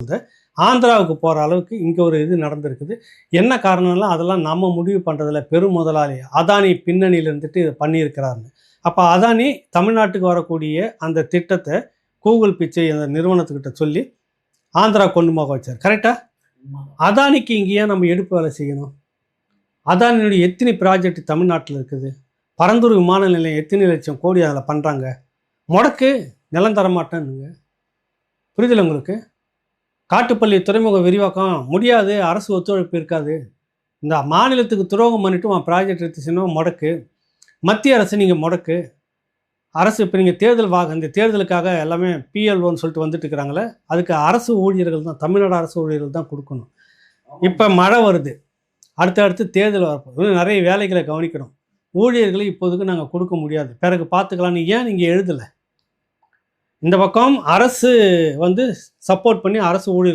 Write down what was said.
வந்து ஆந்திராவுக்கு போகிற அளவுக்கு இங்கே ஒரு இது நடந்திருக்குது. என்ன காரணம்லாம் அதெல்லாம் நம்ம முடிவு பண்ணுறதில்ல. பெரும் முதலாளி அதானி பின்னணியில் இருந்துட்டு இதை பண்ணியிருக்கிறாருன்னு. அப்போ அதானி தமிழ்நாட்டுக்கு வரக்கூடிய அந்த திட்டத்தை கூகுள் பிச்சை அந்த நிறுவனத்துக்கிட்ட சொல்லி ஆந்திரா கொண்டு போக வச்சார். கரெக்டாக? அதானிக்கு இங்கேயே நம்ம எடுப்பு வேலை செய்யணும். அதானியுடைய எத்தனை ப்ராஜெக்ட் தமிழ்நாட்டில் இருக்குது. பரந்தூர் விமான நிலையம் எத்தனை லட்சம் கோடி அதில் பண்ணுறாங்க. முடக்கு நிலம் தரமாட்டேன்னுங்க. புரியுதில்ல உங்களுக்கு? காட்டுப்பள்ளி துறைமுக விரிவாக்கம் முடியாது, அரசு ஒத்துழைப்பு இருக்காது. இந்த மாநிலத்துக்கு துரோகம் பண்ணிவிட்டு ப்ராஜெக்ட் எடுத்துச்சுன்னா முடக்கு. மத்திய அரசு நீங்கள் முடக்கு. அரசு இப்போ நீங்கள் தேர்தல் இந்த தேர்தலுக்காக எல்லாமே பிஎல்ஓன்னு சொல்லிட்டு வந்துட்டு இருக்கிறாங்களே, அதுக்கு அரசு ஊழியர்கள் தான், தமிழ்நாடு அரசு ஊழியர்கள் தான் கொடுக்கணும். இப்போ மழை வருது, அடுத்தடுத்து தேர்தல் வரப்போகுது, நிறைய வேலைகளை கவனிக்கணும். ஊழியர்களை இப்போதுக்கு நாங்கள் கொடுக்க முடியாது, பிறகு பார்த்துக்கலான்னு ஏன் நீங்கள் எழுதலை? இந்த பக்கம் அரசு வந்து சப்போர்ட் பண்ணி அரசு ஊழியர்